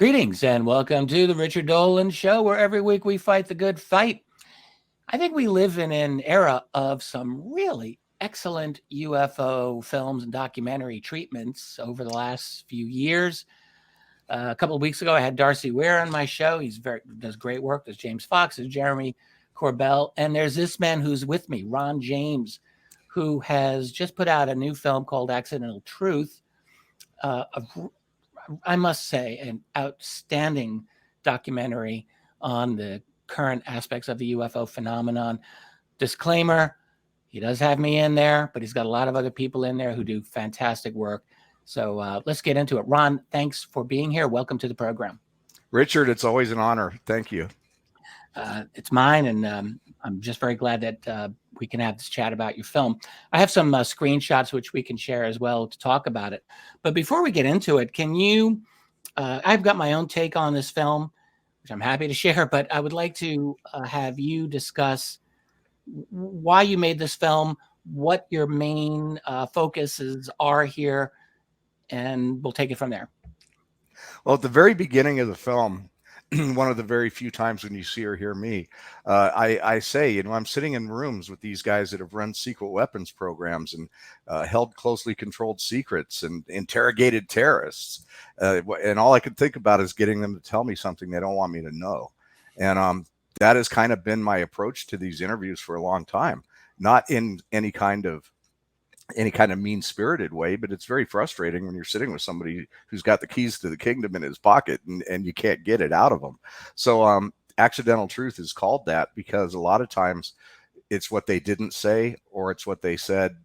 Greetings and welcome to the Richard Dolan Show, where every week we fight the good fight. I think we live in an era of some really excellent UFO films and documentary treatments over the last few years. A couple of weeks ago, I had Darcy Ware on my show. Does great work. There's James Fox, there's Jeremy Corbell, and there's this man who's with me, Ron James, who has just put out a new film called Accidental Truth. I must say, an outstanding documentary on the current aspects of the UFO phenomenon. Disclaimer, he does have me in there, but he's got a lot of other people in there who do fantastic work. So let's get into it. Ron, thanks for being here. Welcome to the program. Richard, it's always an honor. Thank you. It's mine, and I'm just very glad that we can have this chat about your film. I have some screenshots which we can share as well to talk about it. But before we get into it, can you, I've got my own take on this film, which I'm happy to share, but I would like to have you discuss why you made this film, what your main focuses are here, and we'll take it from there. Well, at the very beginning of the film, one of the very few times when you see or hear me, I say, I'm sitting in rooms with these guys that have run secret weapons programs and held closely controlled secrets and interrogated terrorists. And all I could think about is getting them to tell me something they don't want me to know. And that has kind of been my approach to these interviews for a long time, not in any kind of mean-spirited way, but it's very frustrating when you're sitting with somebody who's got the keys to the kingdom in his pocket and you can't get it out of them. So Accidental Truth is called that because a lot of times it's what they didn't say or it's what they said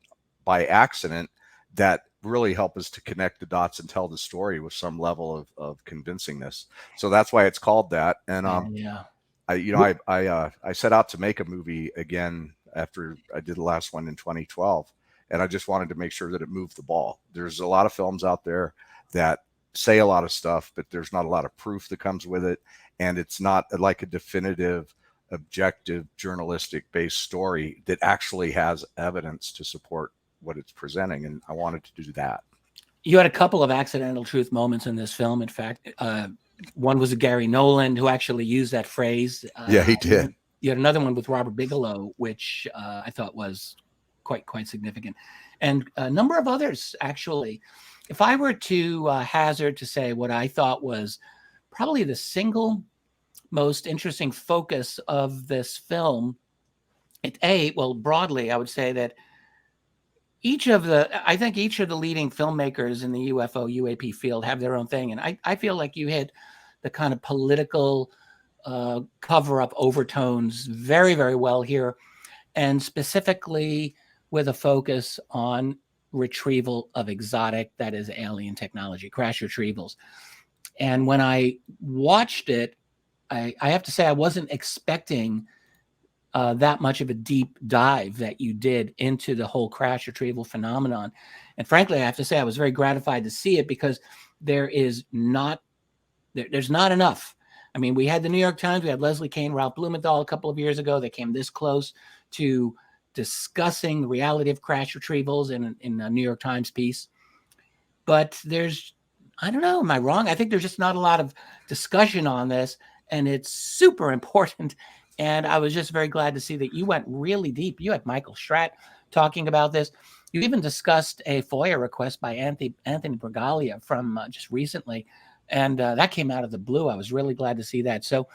by accident that really help us to connect the dots and tell the story with some level of convincingness. So that's why it's called that. And I set out to make a movie again after I did the last one in 2012. And I just wanted to make sure that it moved the ball. There's a lot of films out there that say a lot of stuff, but there's not a lot of proof that comes with it. And it's not like a definitive, objective, journalistic-based story that actually has evidence to support what it's presenting. And I wanted to do that. You had a couple of accidental truth moments in this film. In fact, one was Gary Nolan, who actually used that phrase. Yeah, he did. You had another one with Robert Bigelow, which I thought was quite significant, and a number of others, actually. If I were to hazard to say what I thought was probably the single most interesting focus of this film, broadly, I would say that I think each of the leading filmmakers in the UFO UAP field have their own thing, and I feel like you hit the kind of political cover-up overtones very, very well here, and specifically with a focus on retrieval of exotic, that is alien technology, crash retrievals. And when I watched it, I have to say I wasn't expecting that much of a deep dive that you did into the whole crash retrieval phenomenon. And frankly, I have to say I was very gratified to see it because there's not enough. I mean, we had the New York Times, we had Leslie Kean, Ralph Blumenthal a couple of years ago. They came this close to discussing the reality of crash retrievals in a New York Times piece. But I don't know, am I wrong? I think there's just not a lot of discussion on this, and it's super important. And I was just very glad to see that you went really deep. You had Michael Stratt talking about this. You even discussed a FOIA request by Anthony Bragalia from just recently, and that came out of the blue. I was really glad to see that. So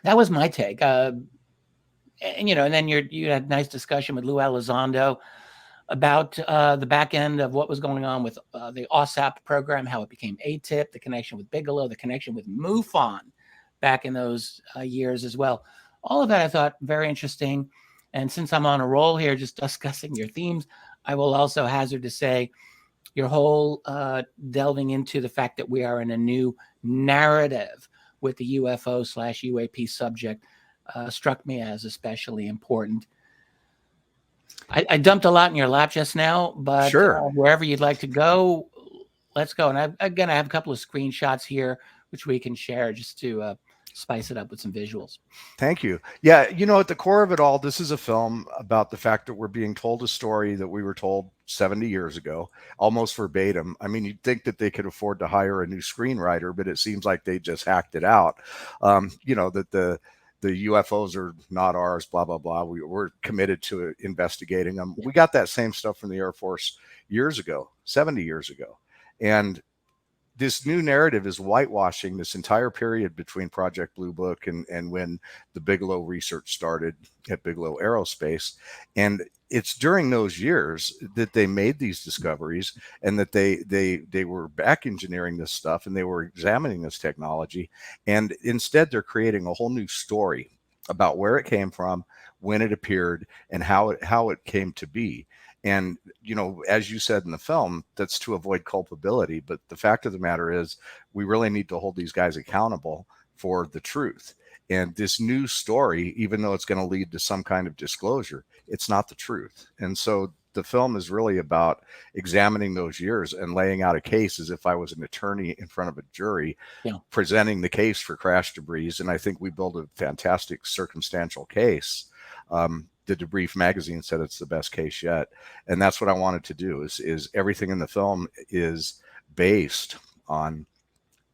that was my take. And then you had a nice discussion with Lou Elizondo about the back end of what was going on with the OSAP program, how it became ATIP, the connection with Bigelow, the connection with MUFON back in those years as well. All of that I thought very interesting. And since I'm on a roll here just discussing your themes, I will also hazard to say your whole delving into the fact that we are in a new narrative with the UFO/UAP subject struck me as especially important. I dumped a lot in your lap just now, but sure. Wherever you'd like to go, let's go. And I have a couple of screenshots here, which we can share just to spice it up with some visuals. Thank you. Yeah, at the core of it all, this is a film about the fact that we're being told a story that we were told 70 years ago, almost verbatim. I mean, you'd think that they could afford to hire a new screenwriter, but it seems like they just hacked it out. That the UFOs are not ours, blah, blah, blah. We're committed to investigating them. Yeah. We got that same stuff from the Air Force years ago, 70 years ago. And this new narrative is whitewashing this entire period between Project Blue Book and when the Bigelow research started at Bigelow Aerospace. And it's during those years that they made these discoveries, and that they were back engineering this stuff, and they were examining this technology. And instead, they're creating a whole new story about where it came from, when it appeared, and how it came to be. And, as you said in the film, that's to avoid culpability. But the fact of the matter is, we really need to hold these guys accountable for the truth. And this new story, even though it's going to lead to some kind of disclosure, it's not the truth. And so the film is really about examining those years and laying out a case as if I was an attorney in front of a jury, Yeah. presenting the case for crash debris. And I think we build a fantastic circumstantial case. The Debrief magazine said it's the best case yet. And that's what I wanted to do is everything in the film is based on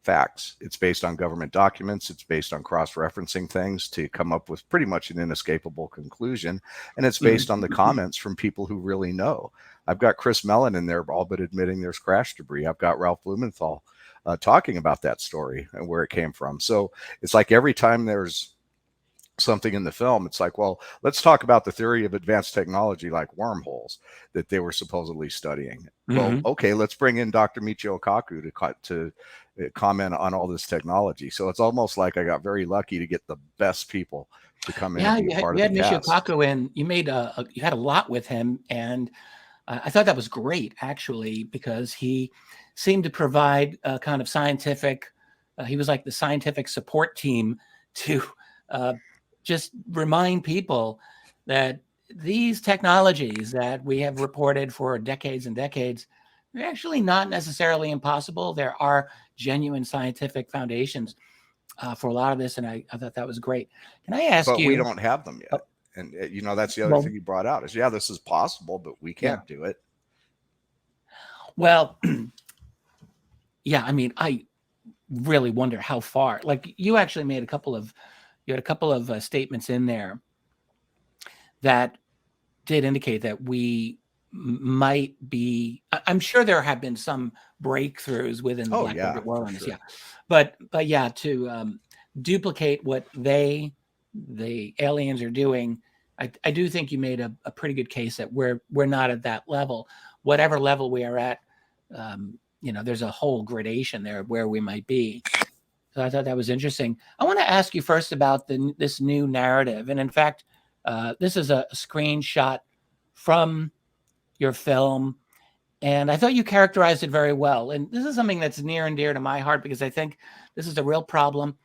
facts. It's based on government documents. It's based on cross-referencing things to come up with pretty much an inescapable conclusion. And it's based on the comments from people who really know. I've got Chris Mellon in there all but admitting there's crash debris. I've got Ralph Blumenthal talking about that story and where it came from. So it's like every time there's something in the film, it's like, well, let's talk about the theory of advanced technology like wormholes that they were supposedly studying. Well, okay, let's bring in Dr. Michio Kaku to comment on all this technology. So it's almost like I got very lucky to get the best people to come in and be a part of the cast. You had Michio Kaku in. You made you had a lot with him, and I thought that was great, actually, because he seemed to provide a kind of scientific. He was like the scientific support team to just remind people that these technologies that we have reported for decades and decades are actually not necessarily impossible. There are genuine scientific foundations for a lot of this, and I thought that was great. Can I ask you? But we don't have them yet. And, that's the other thing you brought out is, yeah, this is possible, but we can't do it. Well, yeah, I mean, I really wonder how far. Like, you actually made a couple of statements in there that did indicate that we might be. I'm sure there have been some breakthroughs within the Black Market Warlines, sure. But yeah, to duplicate what the aliens are doing, I do think you made a pretty good case that we're not at that level. Whatever level we are at, there's a whole gradation there where we might be. So I thought that was interesting. I want to ask you first about this new narrative. And in fact, this is a screenshot from your film. And I thought you characterized it very well. And this is something that's near and dear to my heart, because I think this is a real problem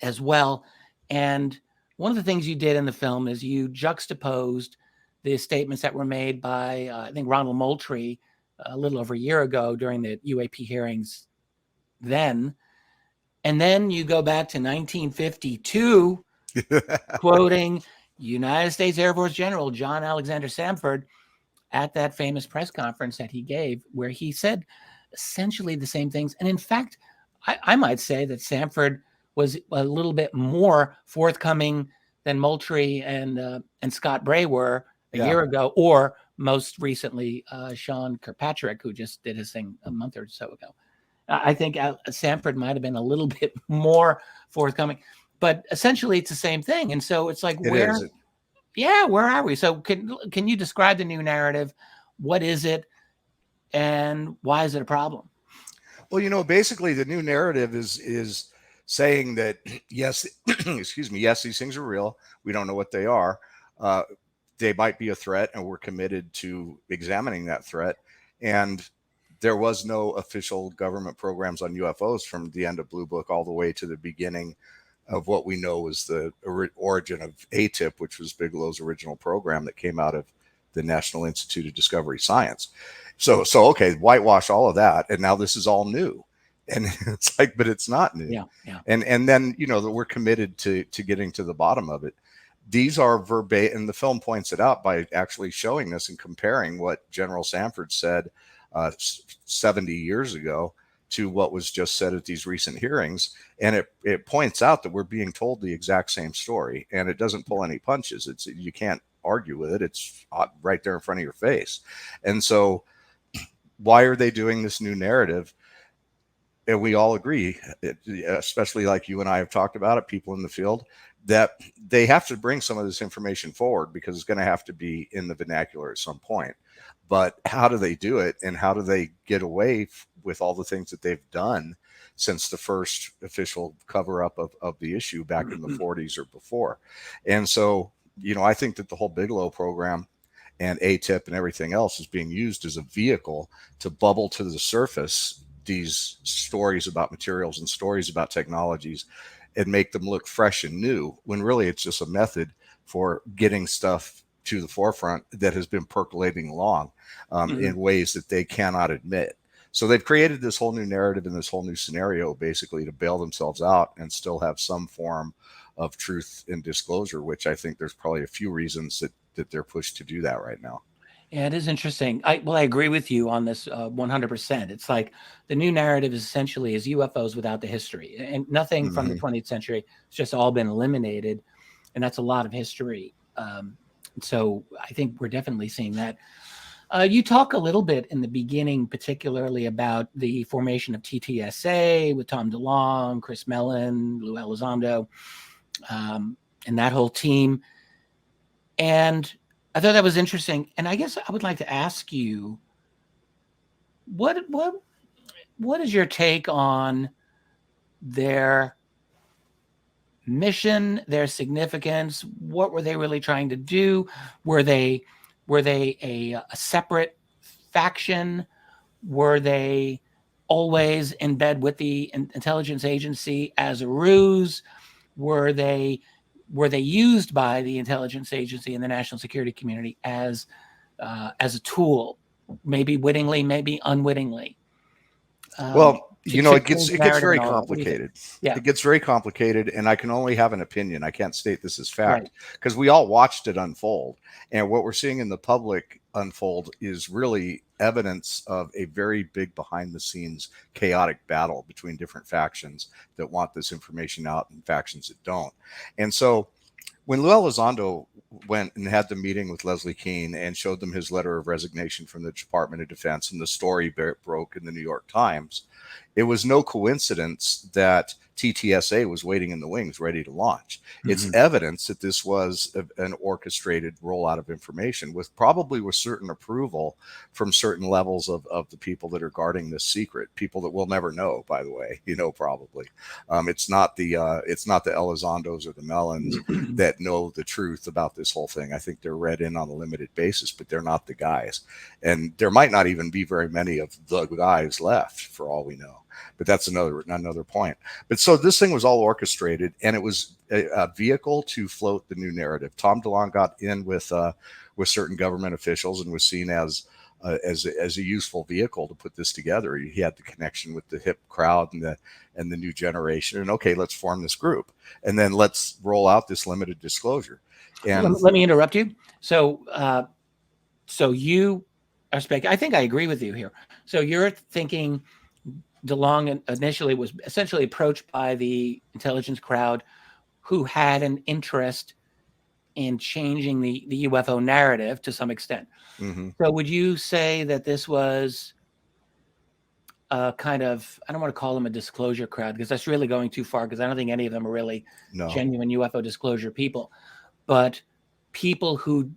as well. And one of the things you did in the film is you juxtaposed the statements that were made by, I think, Ronald Moultrie a little over a year ago during the UAP hearings then. And then you go back to 1952, quoting United States Air Force General John Alexander Samford at that famous press conference that he gave, where he said essentially the same things. And in fact, I might say that Samford was a little bit more forthcoming than Moultrie and Scott Bray were a year ago, or most recently, Sean Kirkpatrick, who just did his thing a month or so ago. I think Samford might have been a little bit more forthcoming, but essentially it's the same thing. And so it's like, where are we? So can you describe the new narrative? What is it, and why is it a problem? Well, basically the new narrative is saying that, yes, excuse me, yes, these things are real. We don't know what they are. They might be a threat, and we're committed to examining that threat. And there was no official government programs on UFOs from the end of Blue Book all the way to the beginning of what we know was the origin of ATIP, which was Bigelow's original program that came out of the National Institute of Discovery Science. So okay, whitewash all of that, and now this is all new. And it's like, but it's not new. Yeah. And then, that we're committed to getting to the bottom of it. these are verbatim, and the film points it out by actually showing this and comparing what General Sanford said 70 years ago to what was just said at these recent hearings. And it points out that we're being told the exact same story, and it doesn't pull any punches. You can't argue with it. It's right there in front of your face. And so why are they doing this new narrative? And we all agree, especially like you and I have talked about it, people in the field, that they have to bring some of this information forward because it's going to have to be in the vernacular at some point. But how do they do it, and how do they get away with all the things that they've done since the first official cover up of the issue back in the 40s or before? And so, I think that the whole Bigelow program and ATIP and everything else is being used as a vehicle to bubble to the surface these stories about materials and stories about technologies and make them look fresh and new, when really it's just a method for getting stuff to the forefront that has been percolating along in ways that they cannot admit. So they've created this whole new narrative and this whole new scenario basically to bail themselves out and still have some form of truth and disclosure, which I think there's probably a few reasons that they're pushed to do that right now. Yeah, it is interesting. I agree with you on this 100%. It's like the new narrative is essentially is UFOs without the history, and nothing from the 20th century. It's just all been eliminated, and that's a lot of history. So I think we're definitely seeing that. You talk a little bit in the beginning, particularly about the formation of TTSA with Tom DeLonge, Chris Mellon, Lou Elizondo, and that whole team. And I thought that was interesting. And I guess I would like to ask you, what is your take on their mission, their significance? What were they really trying to do? Were they a separate faction? Were they always in bed with the intelligence agency as a ruse? Were they used by the intelligence agency and the national security community as a tool, maybe wittingly, maybe unwittingly? Well, it gets very complicated. Yeah. It gets very complicated, and I can only have an opinion. I can't state this as fact because we all watched it unfold. And what we're seeing in the public unfold is really evidence of a very big behind the scenes chaotic battle between different factions that want this information out and factions that don't. And so when Lou Elizondo went and had the meeting with Leslie Kean and showed them his letter of resignation from the Department of Defense, and the story broke in the New York Times, it was no coincidence that TTSA was waiting in the wings, ready to launch. It's evidence that this was an orchestrated rollout of information with certain approval from certain levels of the people that are guarding this secret, people that we'll never know, by the way, probably. It's not the Elizondos or the Mellons that know the truth about this whole thing. I think they're read in on a limited basis, but they're not the guys. And there might not even be very many of the guys left for all we know. But that's another point. But so this thing was all orchestrated, and it was a vehicle to float the new narrative. Tom DeLonge got in with certain government officials and was seen as a useful vehicle to put this together. He had the connection with the hip crowd and the new generation. And okay, let's form this group, and then let's roll out this limited disclosure. And let me interrupt you. So you are I think I agree with you here. So you're thinking DeLonge initially was essentially approached by the intelligence crowd who had an interest in changing the UFO narrative to some extent. So would you say that this was a kind of, I don't want to call them a disclosure crowd because that's really going too far, because I don't think any of them are really genuine UFO disclosure people, but people who,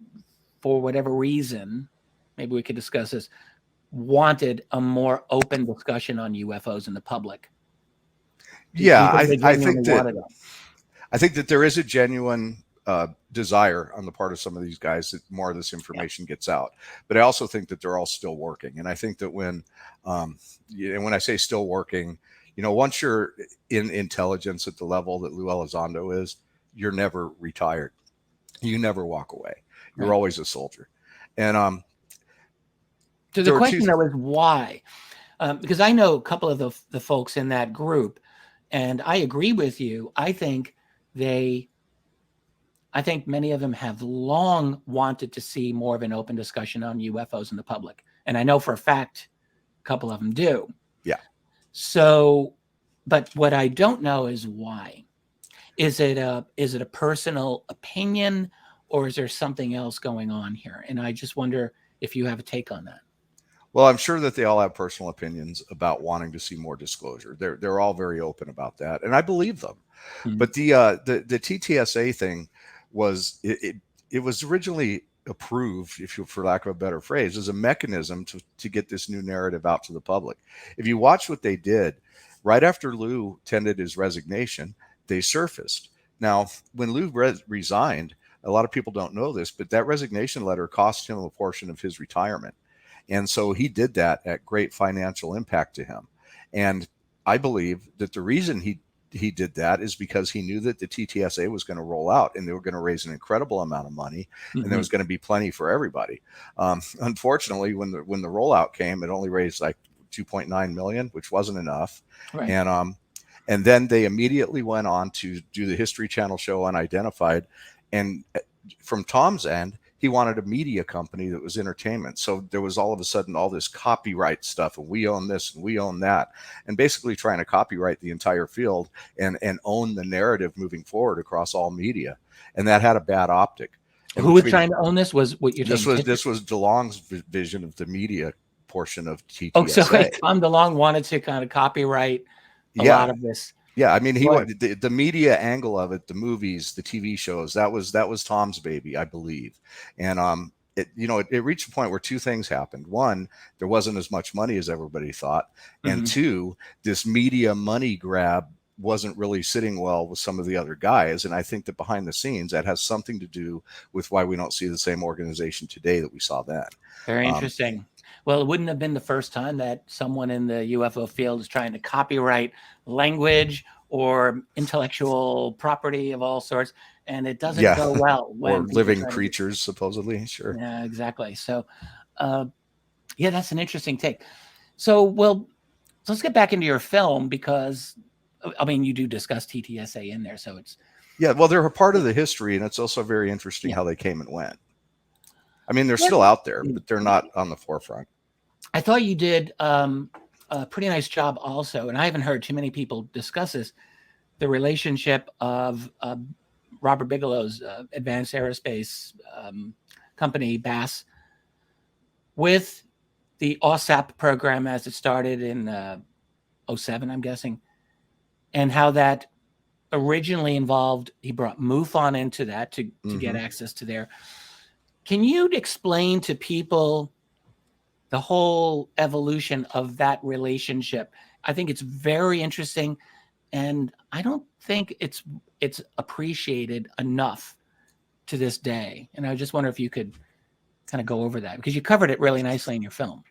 for whatever reason, maybe we could discuss this, wanted a more open discussion on UFOs in the public? Yeah, I think that there is a genuine desire on the part of some of these guys that more of this information gets out. But I also think that they're all still working. And I think that when I say still working, once you're in intelligence at the level that Lou Elizondo is, you're never retired. You never walk away. You're always a soldier. And so the question though is why? Because I know a couple of the folks in that group, and I agree with you. I think they I think many of them have long wanted to see more of an open discussion on UFOs in the public. And I know for a fact a couple of them do. Yeah. So, but what I don't know is why. Is it a personal opinion, or is there something else going on here? And I just wonder if you have a take on that. Well, I'm sure that they all have personal opinions about wanting to see more disclosure. They're all very open about that, and I believe them. Mhm. But the TTSA thing was it was originally approved, if you, for lack of a better phrase, as a mechanism to get this new narrative out to the public. If you watch what they did right after Lou tendered his resignation, they surfaced. Now, when Lou resigned, a lot of people don't know this, but that resignation letter cost him a portion of his retirement. And so he did that at great financial impact to him. And I believe that the reason he did that is because he knew that the TTSA was going to roll out and they were going to raise an incredible amount of money, and there was going to be plenty for everybody. Unfortunately, when the rollout came, it only raised like 2.9 million, which wasn't enough. Right. And then they immediately went on to do the History Channel show Unidentified. And from Tom's end, he wanted a media company that was entertainment. So there was all of a sudden all this copyright stuff, and we own this and we own that, and basically trying to copyright the entire field and own the narrative moving forward across all media. And that had a bad optic. And who was trying to own this? Was what you're saying? This was DeLong's vision of the media portion of TTSA. Oh, so like Tom DeLonge wanted to kind of copyright a lot of this. Yeah, I mean, he wanted the media angle of it, the movies, the TV shows. That was Tom's baby, I believe. And it reached a point where two things happened. One, there wasn't as much money as everybody thought, and two, this media money grab wasn't really sitting well with some of the other guys. And I think that behind the scenes, that has something to do with why we don't see the same organization today that we saw then. Very interesting. Well, it wouldn't have been the first time that someone in the UFO field is trying to copyright language or intellectual property of all sorts, and it doesn't go well. Or living creatures, supposedly. Sure. Yeah, exactly. So, that's an interesting take. So, well, let's get back into your film, because, I mean, you do discuss TTSA in there, so it's... Yeah, well, they're a part of the history, and it's also very interesting how they came and went. I mean, they're still out there, but they're not on the forefront. I thought you did a pretty nice job also, and I haven't heard too many people discuss this, the relationship of Robert Bigelow's advanced aerospace company, BASS, with the OSAP program as it started in 2007, I'm guessing, and how that originally involved, he brought MUFON into that to get access to there. Can you explain to people the whole evolution of that relationship? I think it's very interesting, and I don't think it's appreciated enough to this day. And I just wonder if you could kind of go over that, because you covered it really nicely in your film.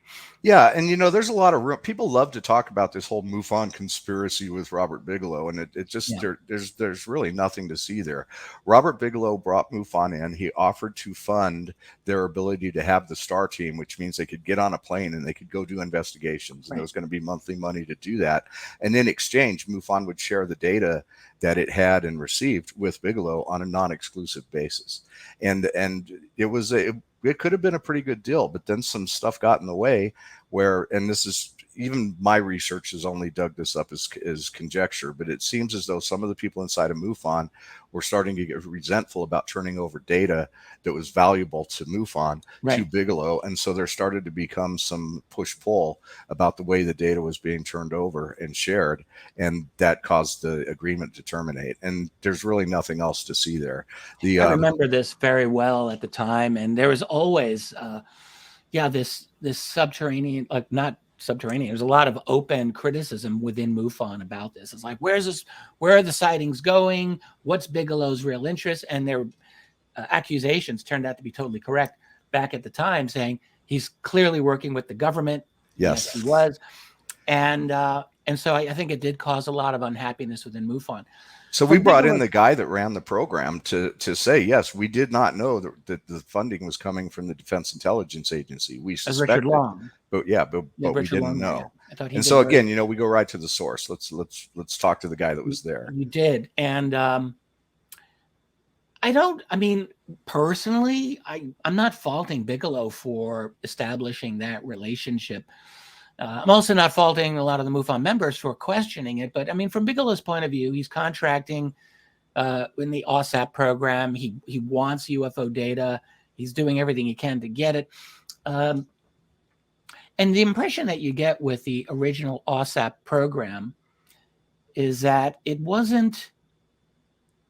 Yeah, and there's a lot of people love to talk about this whole MUFON conspiracy with Robert Bigelow, and it just there's really nothing to see there. Robert Bigelow brought MUFON in. He offered to fund their ability to have the STAR team, which means they could get on a plane and they could go do investigations, and there was going to be monthly money to do that. And in exchange, MUFON would share the data that it had and received with Bigelow on a non-exclusive basis, and it could have been a pretty good deal, but then some stuff got in the way where, and this is, even my research has only dug this up as conjecture, but it seems as though some of the people inside of MUFON were starting to get resentful about turning over data that was valuable to MUFON to Bigelow. And so there started to become some push-pull about the way the data was being turned over and shared. And that caused the agreement to terminate. And there's really nothing else to see there. I remember this very well at the time. And there was always, this subterranean, like not subterranean, there's a lot of open criticism within MUFON about this. It's like, where are the sightings going? What's Bigelow's real interest? And their accusations turned out to be totally correct back at the time, saying he's clearly working with the government. Yes, he was. And so I think it did cause a lot of unhappiness within MUFON. So we brought in the guy that ran the program to say, yes, we did not know that the funding was coming from the Defense Intelligence Agency. We suspected, Richard Long. but we didn't know. Yeah. And so again, we go right to the source. Let's talk to the guy that was there. You did, and I mean, personally, I'm not faulting Bigelow for establishing that relationship. I'm also not faulting a lot of the MUFON members for questioning it. But I mean, from Bigelow's point of view, he's contracting in the OSAP program. He wants UFO data. He's doing everything he can to get it. Um, and the impression that you get with the original OSAP program is that it wasn't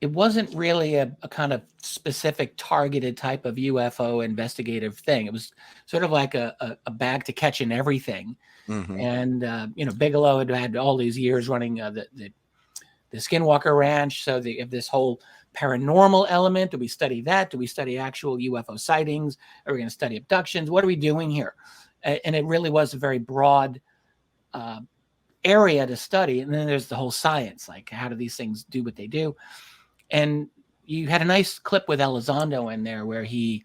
really a kind of specific targeted type of UFO investigative thing. It was sort of like a bag to catch in everything. Hmm. And Bigelow had all these years running the Skinwalker Ranch. So if this whole paranormal element, do we study that? Do we study actual UFO sightings? Are we going to study abductions? What are we doing here? And it really was a very broad area to study. And then there's the whole science, like how do these things do what they do? And you had a nice clip with Elizondo in there where he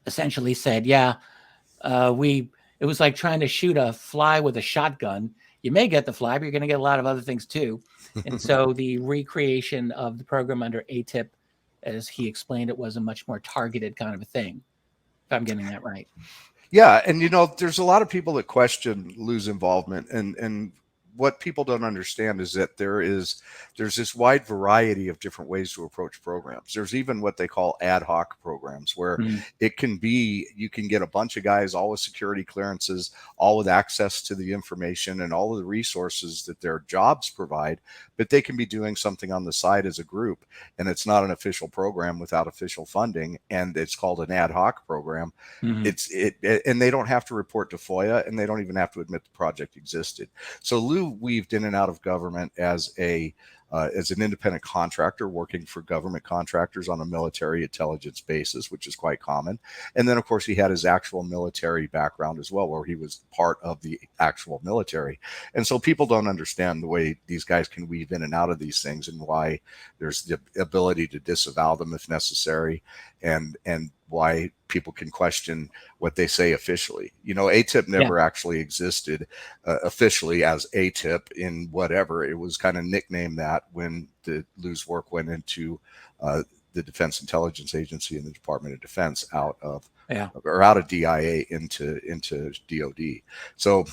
essentially said, yeah, it was like trying to shoot a fly with a shotgun. You may get the fly, but you're going to get a lot of other things too. And so the recreation of the program under ATIP, as he explained, it was a much more targeted kind of a thing, if I'm getting that right. Yeah, and there's a lot of people that question Lou's involvement, and what people don't understand is that there's this wide variety of different ways to approach programs. There's even what they call ad hoc programs, where it can be, you can get a bunch of guys all with security clearances, all with access to the information and all of the resources that their jobs provide, but they can be doing something on the side as a group, and it's not an official program without official funding, and it's called an ad hoc program. And they don't have to report to FOIA, and they don't even have to admit the project existed. So Lou weaved in and out of government as an independent contractor working for government contractors on a military intelligence basis, which is quite common. And then, of course, he had his actual military background as well, where he was part of the actual military. And so people don't understand the way these guys can weave in and out of these things, and why there's the ability to disavow them if necessary, and why people can question what they say officially. ATIP never actually existed officially as ATIP in whatever. It was kind of nicknamed that when Lou's work went into the Defense Intelligence Agency and the Department of Defense out of DIA into DOD. So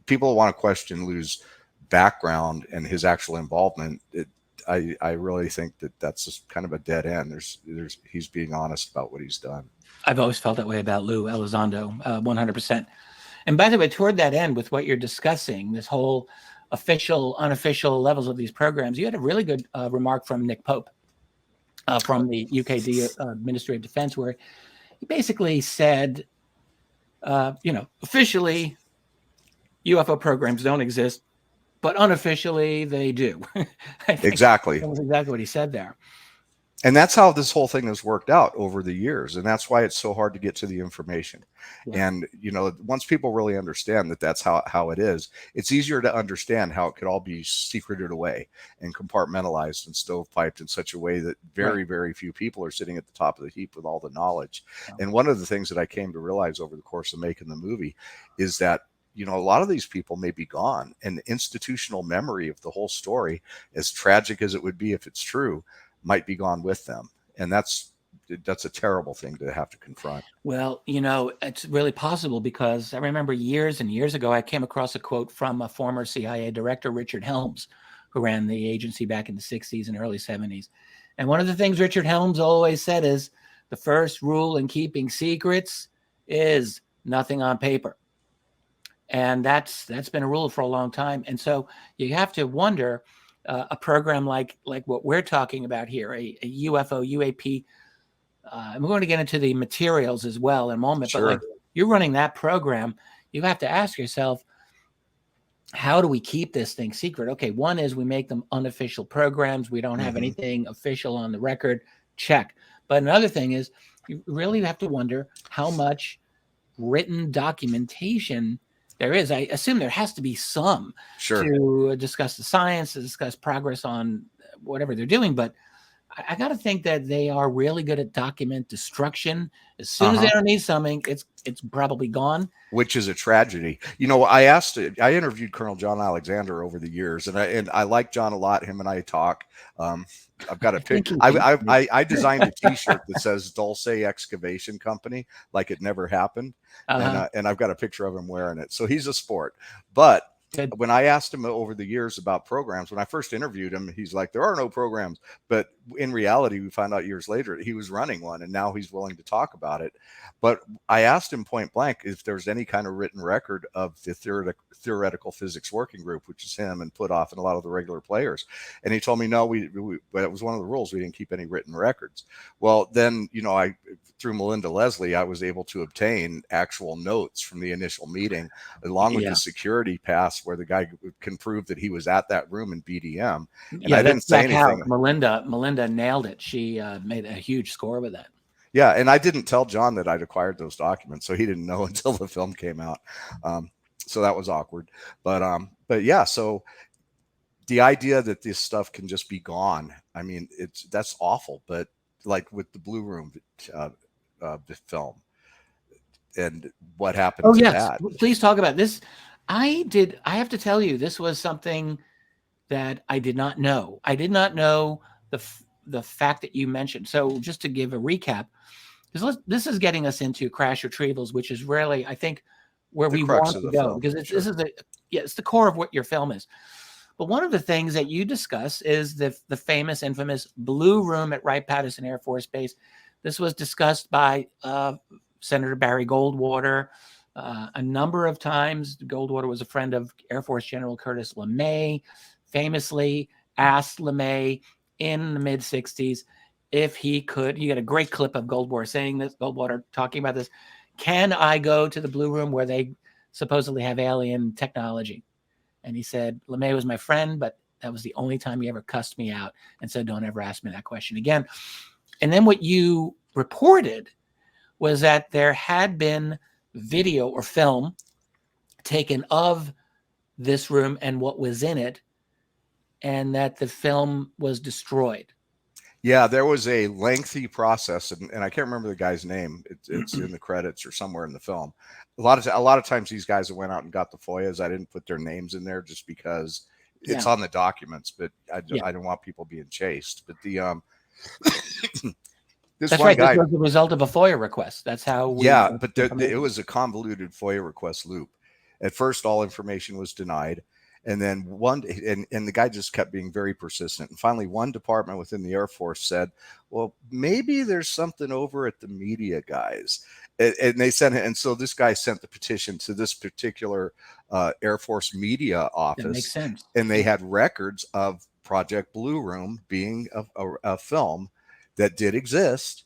people want to question Lou's background and his actual involvement. I really think that's just kind of a dead end. He's being honest about what he's done. I've always felt that way about Lou Elizondo, 100%. And by the way, toward that end, with what you're discussing, this whole official, unofficial levels of these programs, you had a really good remark from Nick Pope from the UK Ministry of Defense, where he basically said, officially, UFO programs don't exist, but unofficially they do. Exactly. That was exactly what he said there. And that's how this whole thing has worked out over the years. And that's why it's so hard to get to the information. Yeah. And, once people really understand that that's how it is, it's easier to understand how it could all be secreted away and compartmentalized and stovepiped in such a way that very, very few people are sitting at the top of the heap with all the knowledge. Yeah. And one of the things that I came to realize over the course of making the movie is that a lot of these people may be gone, and the institutional memory of the whole story, as tragic as it would be if it's true, might be gone with them. And that's a terrible thing to have to confront. Well, it's really possible, because I remember years and years ago, I came across a quote from a former CIA director, Richard Helms, who ran the agency back in the 60s and early 70s. And one of the things Richard Helms always said is the first rule in keeping secrets is nothing on paper. And that's been a rule for a long time. And so you have to wonder, a program like what we're talking about here, a UFO, UAP, and we're going to get into the materials as well in a moment, Sure. But like you're running that program, you have to ask yourself, how do we keep this thing secret? Okay, one is we make them unofficial programs. We don't have anything official on the record. Check. But another thing is, you really have to wonder how much written documentation there is. I assume there has to be some to discuss the science, to discuss progress on whatever they're doing. But I got to think that they are really good at document destruction. As soon as they Uh-huh. don't need something, it's probably gone. Which is a tragedy. I interviewed Colonel John Alexander over the years, and I like John a lot. Him and I talk. Um, I've got a I think pic. he hates me. I designed a T-shirt that says Dulce Excavation Company, like it never happened, Uh-huh. and I've got a picture of him wearing it. So he's a sport. But Good. when I asked him over the years about programs, when I first interviewed him, he's like, "There are no programs." But in reality, we found out years later he was running one, and now he's willing to talk about it. But I asked him point blank if there's any kind of written record of the theoretical physics working group, which is him and Put Off and a lot of the regular players. And he told me, no, but it was one of the rules. We didn't keep any written records. Well, then, through Melinda Leslie, I was able to obtain actual notes from the initial meeting, along with Yeah. the security pass where the guy can prove that he was at that room in BDM. And Yeah, I didn't that's say Jack Howe. anything. Melinda nailed it. She made a huge score with that. Yeah, and I didn't tell John that I'd acquired those documents, so he didn't know until the film came out. So that was awkward. But yeah, so the idea that this stuff can just be gone, I mean, that's awful. But like with the Blue Room, the film, and what happened Oh to yes, that? please talk about this. I have to tell you, this was something that I did not know. I did not know the fact that you mentioned. So just to give a recap, because this is getting us into crash retrievals, which is really, I think, where The we crux want of to the go, film, because sure. it's the core of what your film is. But one of the things that you discuss is the famous, infamous Blue Room at Wright-Patterson Air Force Base. This was discussed by Senator Barry Goldwater a number of times. Goldwater was a friend of Air Force General Curtis LeMay, famously asked LeMay in the mid-'60s if he could. You get a great clip of Goldwater talking about this. Can I go to the Blue Room where they supposedly have alien technology? And he said, LeMay was my friend, but that was the only time he ever cussed me out and said, don't ever ask me that question again. And then what you reported was that there had been video or film taken of this room and what was in it, and that the film was destroyed. Yeah, there was a lengthy process, and I can't remember the guy's name. It's in the credits or somewhere in the film. A lot of times these guys that went out and got the FOIAs, I didn't put their names in there just because it's Yeah. on the documents, but I Yeah. don't want people being chased. But this That's one right. This guy, was the result of a FOIA request. That's how we yeah, got but the it information. was a convoluted FOIA request loop. At first, all information was denied. And then and the guy just kept being very persistent. And finally, one department within the Air Force said, well, maybe there's something over at the media guys. And they sent it. And so this guy sent the petition to this particular Air Force media That makes office. sense. And they Yeah. had records of Project Blue Room being a film that did exist,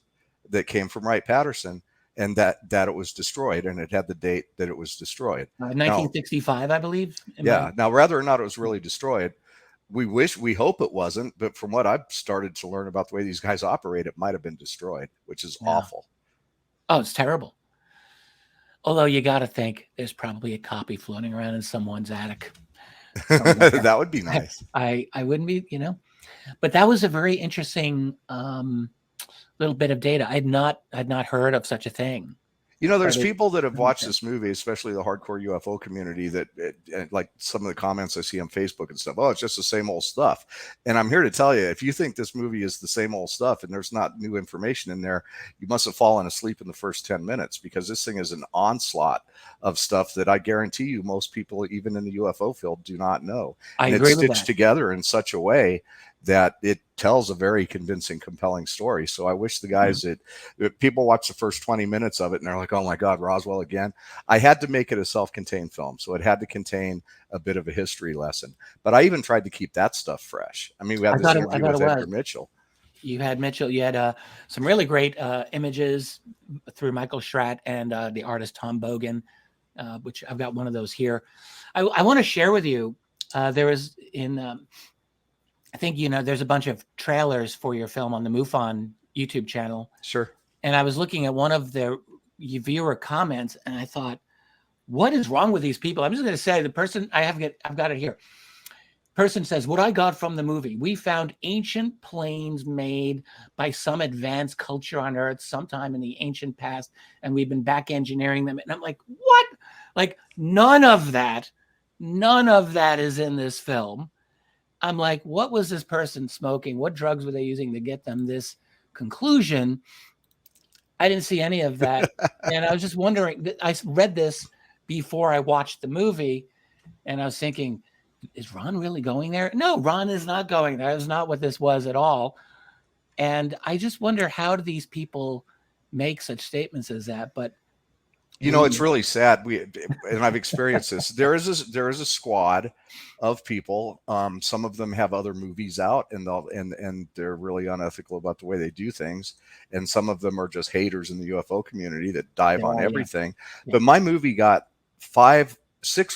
that came from Wright-Patterson, and that it was destroyed, and it had the date that it was destroyed. Now, 1965, I believe. yeah. Now, whether or not it was really destroyed, we hope it wasn't. But from what I've started to learn about the way these guys operate, it might have been destroyed, which is Yeah. awful. Oh, it's terrible. Although you got to think there's probably a copy floating around in someone's attic. That would be nice. I wouldn't be, but that was a very interesting little bit of data. I'd not heard of such a thing. There's people that have watched this movie, especially the hardcore UFO community, that like some of the comments I see on Facebook and stuff. Oh, it's just the same old stuff. And I'm here to tell you, if you think this movie is the same old stuff and there's not new information in there, you must have fallen asleep in the first 10 minutes, because this thing is an onslaught of stuff that I guarantee you most people, even in the UFO field, do not know. I And agree it's with stitched that. together in such a way that it tells a very convincing, compelling story. So I wish the guys that people watch the first 20 minutes of it and they're like, oh my God, Roswell again. I had to make it a self-contained film. So it had to contain a bit of a history lesson. But I even tried to keep that stuff fresh. I mean, we had this interview with Edgar Mitchell. You had Mitchell. You had some really great images through Michael Schratt and the artist Tom Bogan, which I've got one of those here. I want to share with you. There was I think, there's a bunch of trailers for your film on the MUFON YouTube channel. Sure. And I was looking at one of the viewer comments and I thought, what is wrong with these people? I'm just going to say the person I've got it here. person says, what I got from the movie, we found ancient planes made by some advanced culture on Earth sometime in the ancient past, and we've been back engineering them. And I'm like, what? Like, none of that is in this film. I'm like, what was this person smoking? What drugs were they using to get them this conclusion? I didn't see any of that. And I was just wondering, I read this before I watched the movie, and I was thinking, is Ron really going there? No, Ron is not going there. That's not what this was at all. And I just wonder, how do these people make such statements as that? But You know, it's really sad. And I've experienced this. There is a squad of people. Some of them have other movies out, and they're really unethical about the way they do things. And some of them are just haters in the UFO community that dive on everything. Yeah. But my movie got 6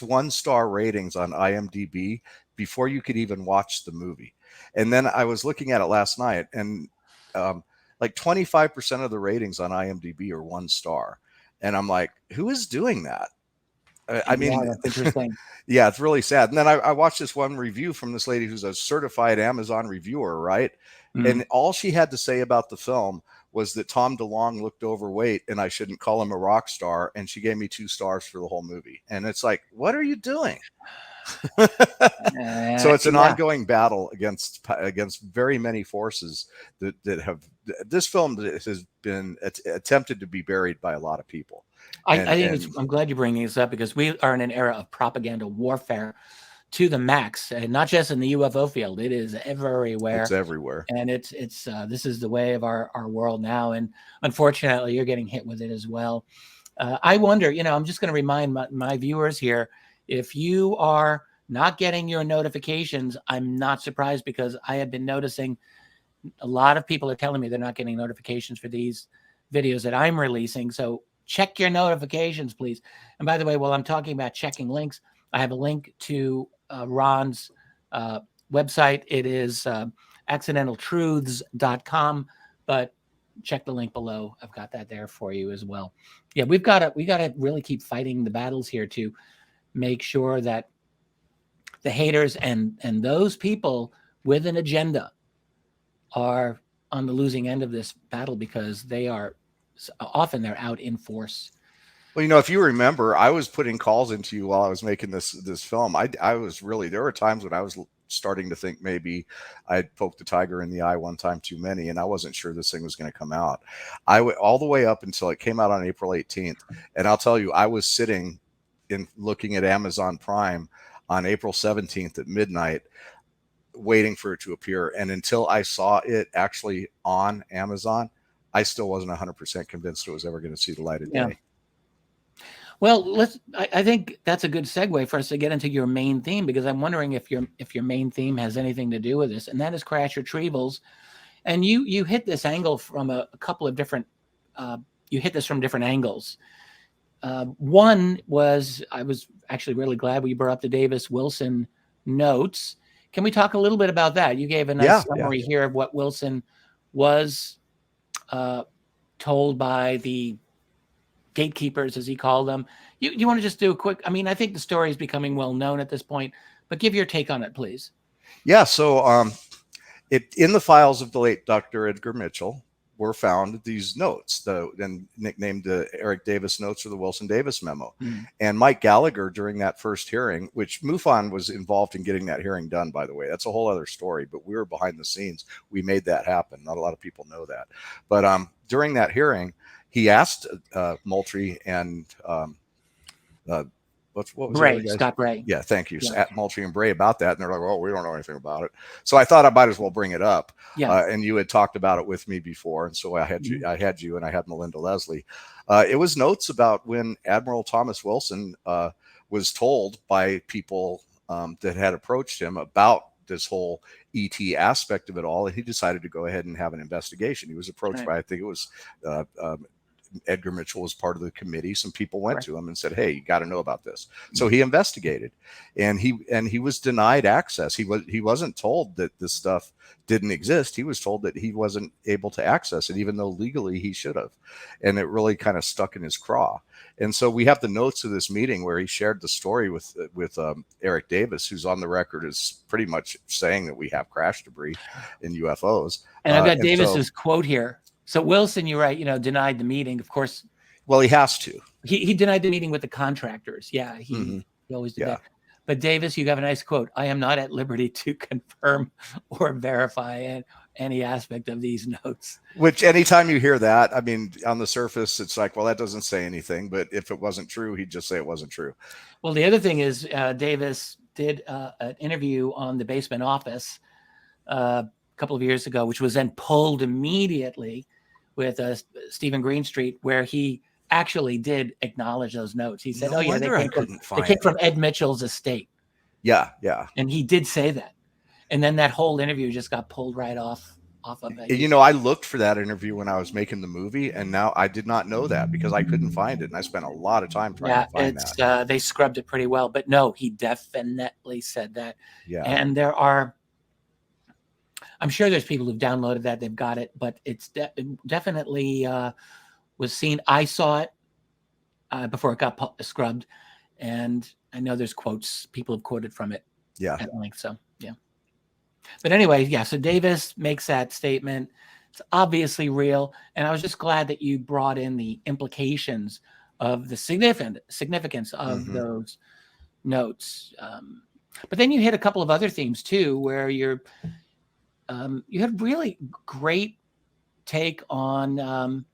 1-star ratings on IMDb before you could even watch the movie. And then I was looking at it last night, and like 25% of the ratings on IMDb are 1 star. And I'm like, who is doing that? I mean, that's interesting. Yeah, it's really sad. And then I watched this one review from this lady who's a certified Amazon reviewer, right? And all she had to say about the film was that Tom DeLonge looked overweight and I shouldn't call him a rock star. And she gave me 2 stars for the whole movie. And it's like, what are you doing? So it's an ongoing battle against very many forces that have this film has been attempted to be buried by a lot of people. I'm glad you're bringing this up, because we are in an era of propaganda warfare to the max, and not just in the UFO field. It is everywhere. It's everywhere, and it's this is the way of our world now. And unfortunately, you're getting hit with it as well. I wonder, I'm just going to remind my viewers here, if you are not getting your notifications, I'm not surprised, because I have been noticing a lot of people are telling me they're not getting notifications for these videos that I'm releasing. So check your notifications, please. And by the way, while I'm talking about checking links, I have a link to Ron's website. It is accidentaltruths.com, but check the link below. I've got that there for you as well. Yeah, we got to really keep fighting the battles here to make sure that the haters and those people with an agenda are on the losing end of this battle, because they are often they're out in force. Well, if you remember, I was putting calls into you while I was making this film. I was really, there were times when I was starting to think maybe I'd poked the tiger in the eye one time too many, and I wasn't sure this thing was going to come out. I went all the way up until it came out on April 18th. And I'll tell you, I was sitting in looking at Amazon Prime on April 17th at midnight, waiting for it to appear. And until I saw it actually on Amazon, I still wasn't 100% convinced it was ever going to see the light of day. Yeah. Well, I think that's a good segue for us to get into your main theme, because I'm wondering if your main theme has anything to do with this, and that is crash retrievals. And you hit this angle from a couple of different, you hit this from different angles. One was, I was actually really glad we brought up the Davis Wilson notes. Can we talk a little bit about that? You gave a nice summary here of what Wilson was told by the gatekeepers, as he called them. You want to just do a quick, I think the story is becoming well known at this point, but give your take on it, please. Yeah. So in the files of the late Dr. Edgar Mitchell were found these notes, then nicknamed the Eric Davis notes or the Wilson Davis memo. And Mike Gallagher, during that first hearing, which MUFON was involved in getting that hearing done, by the way, that's a whole other story, but we were behind the scenes. We made that happen. Not a lot of people know that. But during that hearing, he asked Moultrie and what was Bray, Scott Bray. Yeah, thank you. At Moultrie and Bray about that. And they're like, well, we don't know anything about it. So I thought I might as well bring it up. And you had talked about it with me before. And so I had you and I had Melinda Leslie. It was notes about when Admiral Thomas Wilson was told by people that had approached him about this whole ET aspect of it all. And he decided to go ahead and have an investigation. He was approached by, I think it was Edgar Mitchell was part of the committee. Some people went Correct. to him and said, "Hey, you got to know about this." So he investigated, and he was denied access. He wasn't told that this stuff didn't exist. He was told that he wasn't able to access it, even though legally he should have. And it really kind of stuck in his craw. And so we have the notes of this meeting where he shared the story with Eric Davis, who's on the record as pretty much saying that we have crash debris in UFOs. And I've got and Davis's quote here. So Wilson, you're right, denied the meeting. Of course, well, he has to. He denied the meeting with the contractors. Yeah, he always did that. But Davis, you have a nice quote. I am not at liberty to confirm or verify any aspect of these notes. Which anytime you hear that, I mean, on the surface, it's like, well, that doesn't say anything. But if it wasn't true, he'd just say it wasn't true. Well, the other thing is Davis did an interview on the Basement Office a couple of years ago, which was then pulled immediately with Stephen Greenstreet, where he actually did acknowledge those notes. He said, they came from Ed Mitchell's estate. Yeah. And he did say that. And then that whole interview just got pulled right off of it. I looked for that interview when I was making the movie, and now I did not know that because I couldn't find it. And I spent a lot of time trying to find that. They scrubbed it pretty well. But no, he definitely said that. Yeah. And I'm sure there's people who've downloaded that, they've got it, but it's definitely was seen. I saw it before it got scrubbed, and I know there's quotes. People have quoted from it. Yeah. At length. So yeah. But anyway, yeah. So Davis makes that statement. It's obviously real, and I was just glad that you brought in the implications of the significance of those notes. But then you hit a couple of other themes too, where you had really great take on.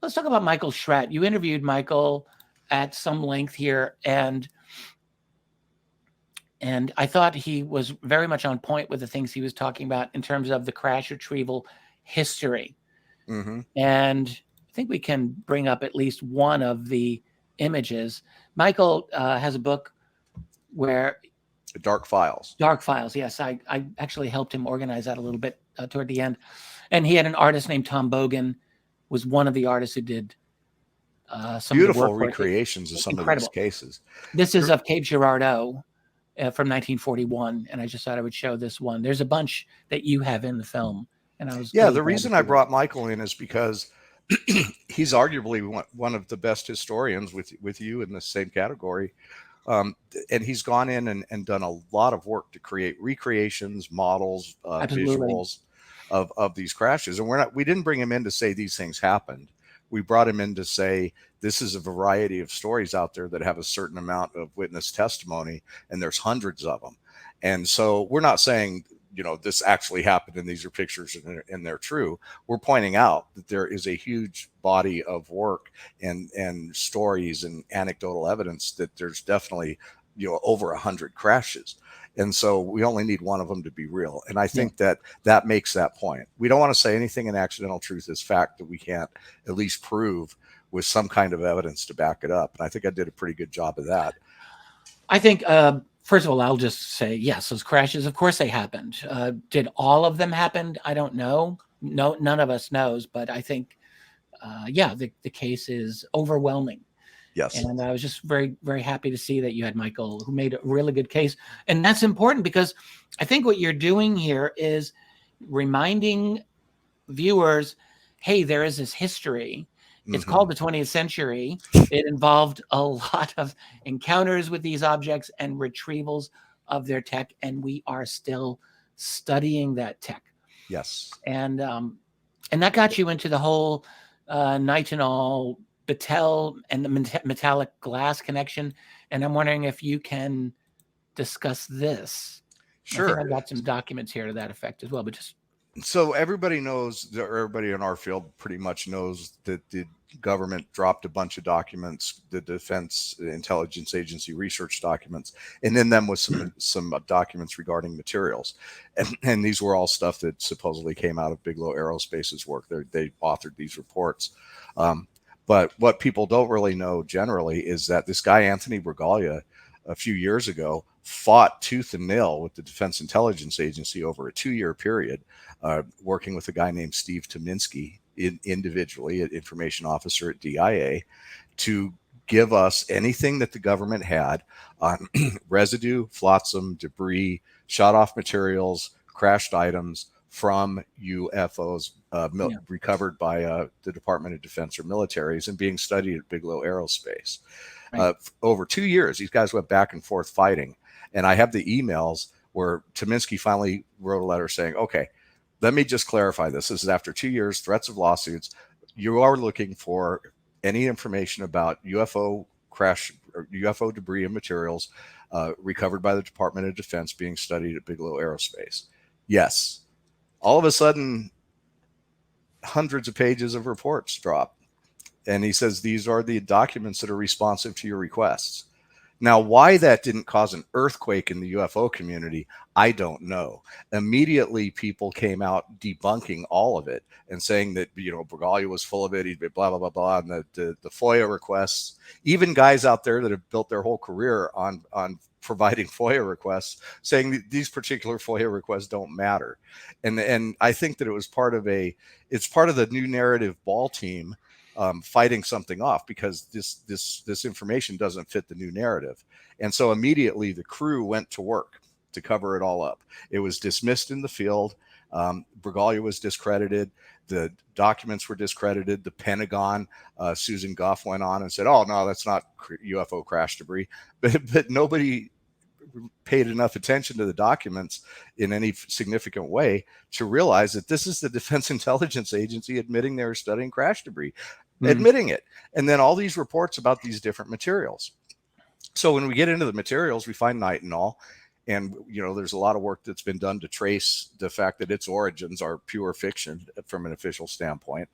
Let's talk about Michael Schratt. You interviewed Michael at some length here, and I thought he was very much on point with the things he was talking about in terms of the crash retrieval history. And I think we can bring up at least one of the images. Michael has a book where Dark Files. Dark Files, yes. I actually helped him organize that a little bit toward the end. And he had an artist named Tom Bogan, was one of the artists who did some beautiful recreations of some of these cases. This is of Cape Girardeau from 1941, and I just thought I would show this one. There's a bunch that you have in the film, and I was the reason I brought Michael in is because he's arguably one of the best historians with you in the same category. And he's gone in and done a lot of work to create recreations, models, visuals of these crashes. And we didn't bring him in to say these things happened. We brought him in to say, this is a variety of stories out there that have a certain amount of witness testimony, and there's hundreds of them. And so we're not saying, this actually happened and these are pictures and they're true. We're pointing out that there is a huge body of work and stories and anecdotal evidence that there's definitely, over 100 crashes. And so we only need one of them to be real. And I think that makes that point. We don't want to say anything in accidental truth is fact that we can't at least prove with some kind of evidence to back it up. And I think I did a pretty good job of that. I think, first of all, I'll just say, yes, those crashes, of course they happened. Did all of them happen? I don't know. No, none of us knows, but I think, the case is overwhelming. Yes. And I was just very, very happy to see that you had Michael, who made a really good case. And that's important because I think what you're doing here is reminding viewers, hey, there is this history. It's called the 20th century. It involved a lot of encounters with these objects and retrievals of their tech. And we are still studying that tech. Yes. And that got you into the whole nitinol Battelle and the metallic glass connection. And I'm wondering if you can discuss this. Sure. I think I've got some documents here to that effect as well, but just. So everybody knows, or everybody in our field pretty much knows that the government dropped a bunch of documents, the Defense Intelligence Agency research documents, and in them was some documents regarding materials. And these were all stuff that supposedly came out of Bigelow Aerospace's work. They authored these reports. But what people don't really know generally is that this guy, Anthony Bragalia, a few years ago, fought tooth and nail with the Defense Intelligence Agency over a 2-year period, working with a guy named Steve Tominski individually, an information officer at DIA, to give us anything that the government had on residue, flotsam, debris, shot off materials, crashed items from UFOs recovered by the Department of Defense or militaries and being studied at Bigelow Aerospace. Right. Over 2 years, these guys went back and forth fighting. And I have the emails where Tominski finally wrote a letter saying, okay, let me just clarify this. This is after 2 years, threats of lawsuits. You are looking for any information about UFO crash or UFO debris and materials recovered by the Department of Defense being studied at Bigelow Aerospace. Yes. All of a sudden, hundreds of pages of reports drop. And he says, these are the documents that are responsive to your requests. Now, why that didn't cause an earthquake in the UFO community, I don't know. Immediately, people came out debunking all of it and saying that, you know, Bergoglio was full of it, he'd been blah, blah, blah, blah, and the FOIA requests, even guys out there that have built their whole career on providing FOIA requests, saying that these particular FOIA requests don't matter. And I think that it was it's part of the new narrative ball team fighting something off, because this information doesn't fit the new narrative. And so immediately the crew went to work to cover it all up. It was dismissed in the field. Bergoglio was discredited. The documents were discredited. The Pentagon, Susan Gough went on and said, oh, no, that's not UFO crash debris. But nobody paid enough attention to the documents in any significant way to realize that this is the Defense Intelligence Agency admitting they were studying crash debris, admitting it. And then all these reports about these different materials. So when we get into the materials, we find nitinol. And, you know, there's a lot of work that's been done to trace the fact that its origins are pure fiction from an official standpoint.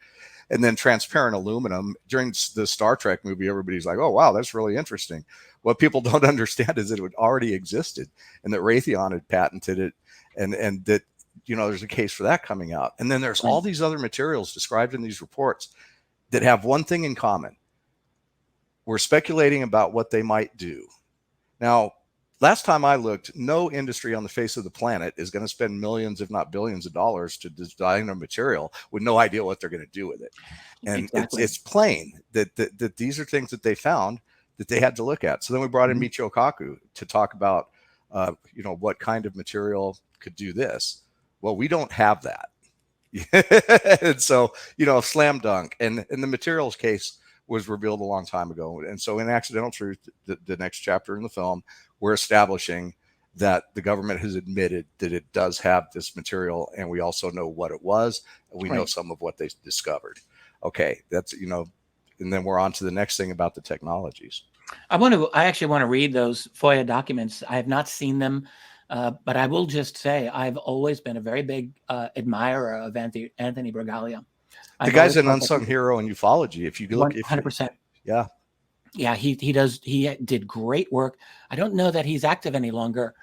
And then transparent aluminum. During the Star Trek movie, everybody's like, oh, wow, that's really interesting. What people don't understand is that it already existed and that Raytheon had patented it, and that, you know, there's a case for that coming out. And then there's all these other materials described in these reports that have one thing in common. We're speculating about what they might do. Now, last time I looked, no industry on the face of the planet is going to spend millions, if not billions of dollars to design a material with no idea what they're going to do with it. And it's plain that these are things that they found that they had to look at. So then we brought in Michio Kaku to talk about, you know, what kind of material could do this. Well, we don't have that. And so, you know, slam dunk. And the materials case was revealed a long time ago. And so in Accidental Truth, the next chapter in the film, we're establishing that the government has admitted that it does have this material, and we also know what it was, and we know some of what they discovered. Okay, that's, you know, and then we're on to the next thing about the technologies. I actually want to read those FOIA documents. I have not seen them, but I will just say I've always been a very big admirer of Anthony Bergoglio. The guy's an unsung hero in ufology. If you look, 100%. Yeah. Yeah, he did great work. I don't know that he's active any longer.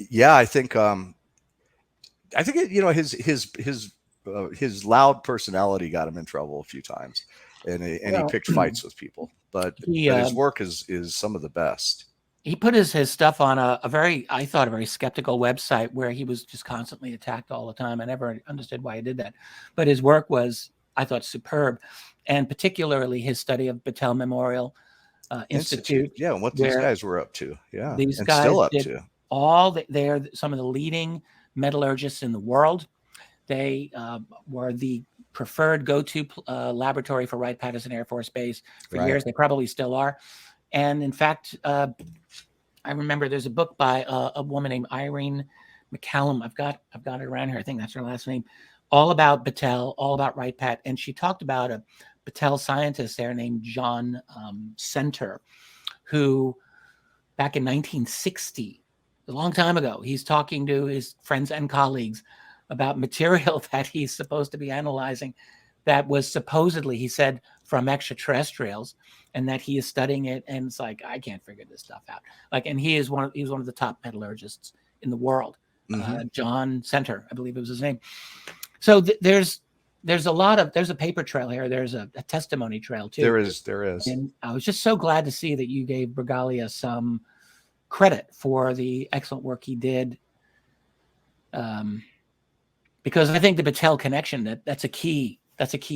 Yeah, I think it, you know, his loud personality got him in trouble a few times, and he picked fights with people. But his work is some of the best. He put his stuff on a very skeptical website where he was just constantly attacked all the time. I never understood why he did that, but his work was, I thought, superb. And particularly his study of Battelle Memorial Institute. Yeah, and what these guys were up to. Yeah, these and guys still up did to. They're some of the leading metallurgists in the world. They were the preferred go-to laboratory for Wright-Patterson Air Force Base for years. They probably still are. And in fact, I remember there's a book by a woman named Irene McCallum. I've got it around here. I think that's her last name. All about Battelle, all about Wright-Pat. And she talked about a Battelle scientist there named John Center, who back in 1960, a long time ago, he's talking to his friends and colleagues about material that he's supposed to be analyzing that was supposedly, he said, from extraterrestrials, and that he is studying it. And it's like, I can't figure this stuff out. Like, and he was one of the top metallurgists in the world. John Center, I believe it was his name. So there's a paper trail here. There's a testimony trail too. There is. And I was just so glad to see that you gave Bergoglio some credit for the excellent work he did. Because I think the Battelle connection, that's a key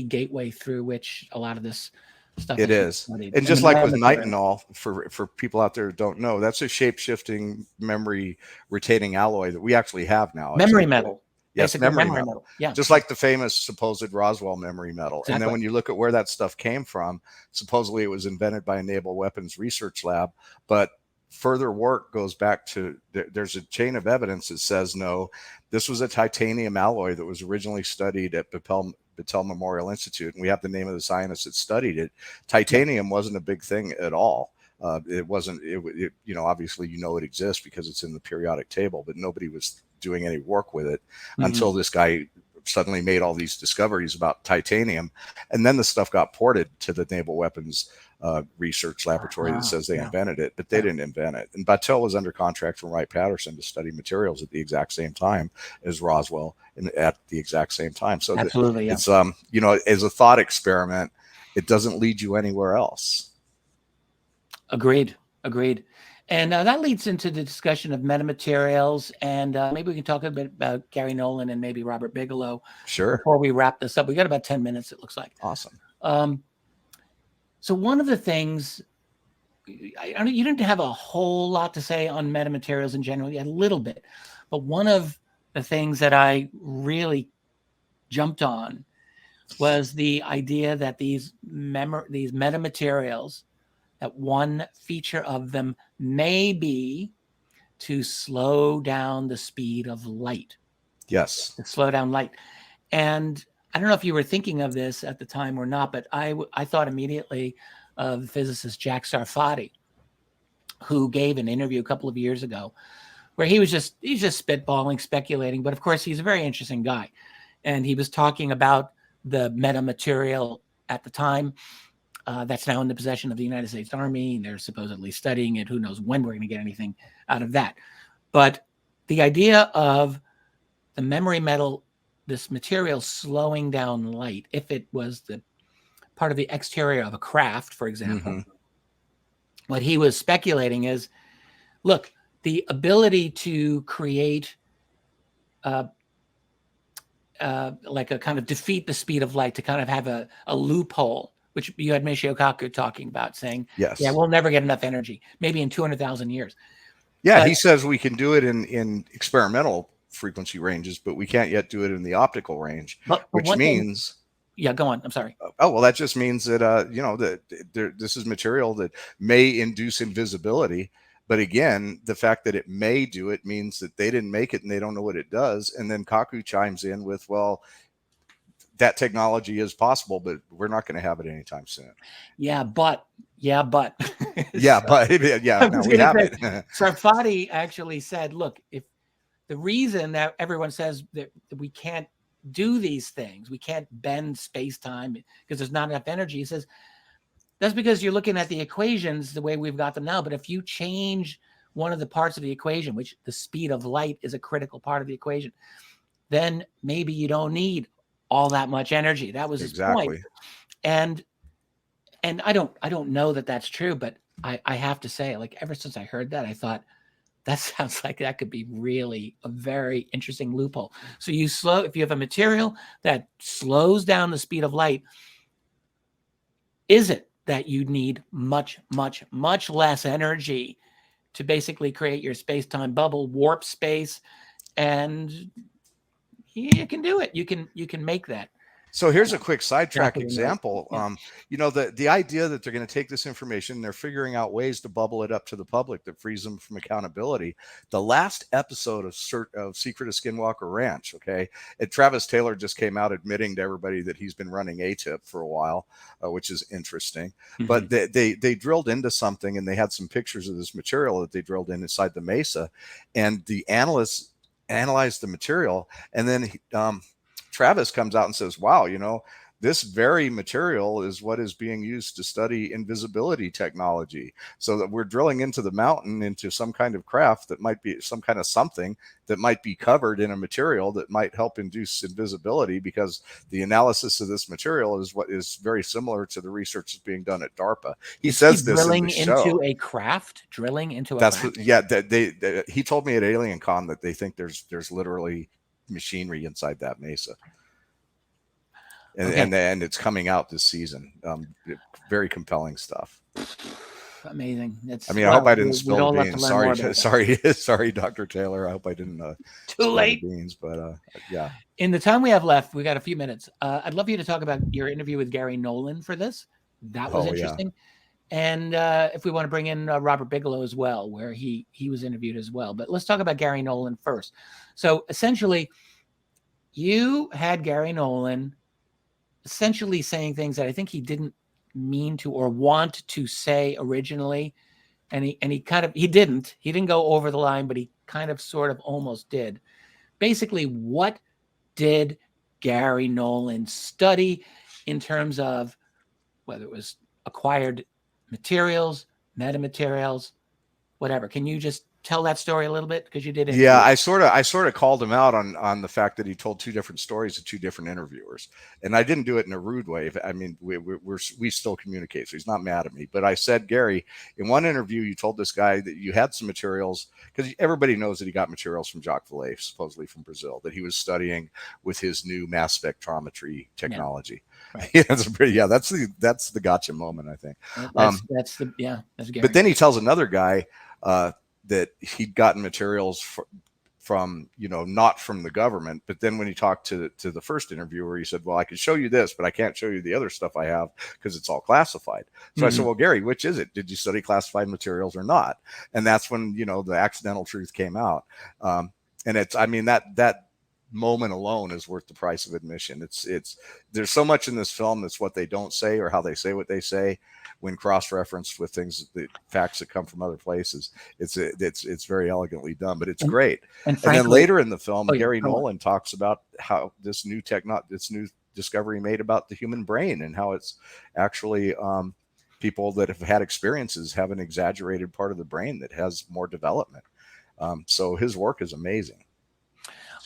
gateway through which a lot of this stuff It is is. studied. And just the like with metamaterial. nitinol, for people out there who don't know, that's a shape-shifting memory retaining alloy that we actually have now. Memory metal. Yes, Basically memory memory metal. metal. Yeah. Just like the famous supposed Roswell memory metal. And then Exactly. when you look at where that stuff came from, supposedly it was invented by a Naval Weapons Research Lab. But further work goes back to, there's a chain of evidence that says, no, this was a titanium alloy that was originally studied at Battelle Memorial Institute. And we have the name of the scientist that studied it. Titanium wasn't a big thing at all. It wasn't, you know, obviously, you know, it exists because it's in the periodic table, but nobody was doing any work with it until this guy suddenly made all these discoveries about titanium. And then the stuff got ported to the Naval Weapons Research Laboratory that says they invented it, but they didn't invent it. And Battelle was under contract from Wright-Patterson to study materials at the exact same time as Roswell, and at the exact same time. So absolutely, it's, you know, as a thought experiment, it doesn't lead you anywhere else. Agreed. And that leads into the discussion of metamaterials. And maybe we can talk a bit about Gary Nolan and maybe Robert Bigelow. Sure. Before we wrap this up, we got about 10 minutes, it looks like. Awesome. So one of the things, you didn't have a whole lot to say on metamaterials in general. You had a little bit. But one of the things that I really jumped on was the idea that these metamaterials, that one feature of them may be to slow down the speed of light. Yes. To slow down light. And I don't know if you were thinking of this at the time or not, but I thought immediately of physicist Jack Sarfati, who gave an interview a couple of years ago where he's just spitballing, speculating. But of course, he's a very interesting guy. And he was talking about the metamaterial at the time. That's now in the possession of the United States Army. They're supposedly studying it. Who knows when we're going to get anything out of that. But the idea of the memory metal, this material slowing down light, if it was the part of the exterior of a craft, for example, what he was speculating is, look, the ability to create like a kind of defeat the speed of light, to kind of have a loophole, which you had Michio Kaku talking about, saying, yes, yeah, we'll never get enough energy, maybe in 200,000 years. Yeah, he says we can do it in experimental frequency ranges, but we can't yet do it in the optical range, which means... Yeah, go on. I'm sorry. Oh, well, that just means that, you know, that this is material that may induce invisibility. But again, the fact that it may do it means that they didn't make it and they don't know what it does. And then Kaku chimes in with, well, that technology is possible, but we're not going to have it anytime soon. Yeah, but. Yeah, no, we have it. Sarfati actually said, look, if the reason that everyone says that we can't do these things, we can't bend space-time because there's not enough energy, he says, that's because you're looking at the equations the way we've got them now. But if you change one of the parts of the equation, which the speed of light is a critical part of the equation, then maybe you don't need all that much energy. That was his point. And I don't know that that's true, but I have to say, like, ever since I heard that, I thought, that sounds like that could be really a very interesting loophole. So if you have a material that slows down the speed of light, is it that you need much, much, much less energy to basically create your space-time bubble, warp space, and you can do it. You can make that. So here's a quick sidetrack example. You know, the idea that they're going to take this information, they're figuring out ways to bubble it up to the public that frees them from accountability. The last episode of Secret of Skinwalker Ranch, and Travis Taylor just came out admitting to everybody that he's been running ATIP for a while, which is interesting. But they drilled into something, and they had some pictures of this material that they drilled in inside the mesa, and the analysts analyzed the material, and then Travis comes out and says, wow, you know, this very material is what is being used to study invisibility technology. So that we're drilling into the mountain, into some kind of craft that might be some kind of something that might be covered in a material that might help induce invisibility, because the analysis of this material is what is very similar to the research that's being done at DARPA. He says this in the show. Drilling into a That's craft. what, yeah. He told me at Alien Con that they think there's literally machinery inside that mesa. And it's coming out this season. Very compelling stuff. Amazing. I mean, I hope I didn't spill the beans. Sorry, Dr. Taylor. I hope I didn't spill the beans, but yeah. In the time we have left, we got a few minutes. I'd love you to talk about your interview with Gary Nolan for this. That was interesting. Yeah. And if we want to bring in Robert Bigelow as well, where he was interviewed as well. But let's talk about Gary Nolan first. So essentially, you had Gary Nolan essentially saying things that I think he didn't mean to or want to say originally, and he didn't go over the line, but he kind of sort of almost did. Basically, what did Gary Nolan study in terms of whether it was acquired materials, metamaterials, whatever? Can you just tell that story a little bit, because you did? Yeah, I sort of called him out on the fact that he told two different stories to two different interviewers, and I didn't do it in a rude way. I mean, we still communicate, so he's not mad at me. But I said, Gary, in one interview, you told this guy that you had some materials, because everybody knows that he got materials from Jacques Vallée, supposedly from Brazil, that he was studying with his new mass spectrometry technology. Yeah. Right. That's the gotcha moment, I think. That's Gary. But then he tells another guy that he'd gotten materials from, not from the government. But then when he talked to the first interviewer, he said, well, I could show you this, but I can't show you the other stuff I have because it's all classified. So I said, well, Gary, which is it? Did you study classified materials or not? And that's when, the accidental truth came out. And that moment alone is worth the price of admission. There's so much in this film that's what they don't say or how they say what they say when cross-referenced with things, the facts that come from other places. It's very elegantly done, but it's great. And then later in the film, Gary Nolan talks about how this new discovery made about the human brain, and how it's actually people that have had experiences have an exaggerated part of the brain that has more development. So his work is amazing.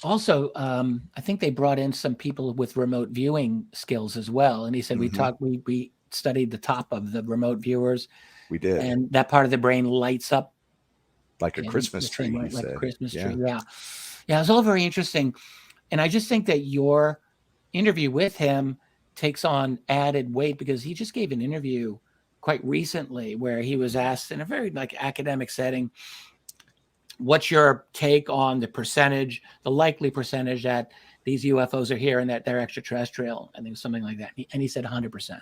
Also, I think they brought in some people with remote viewing skills as well. And he said, we studied the top of the remote viewers. We did. And that part of the brain lights up like a Christmas tree. Like a Christmas tree. Yeah. It's all very interesting. And I just think that your interview with him takes on added weight, because he just gave an interview quite recently where he was asked in a very academic setting, what's your take on the likely percentage that these UFOs are here and that they're extraterrestrial? I think something like that. And he said 100%.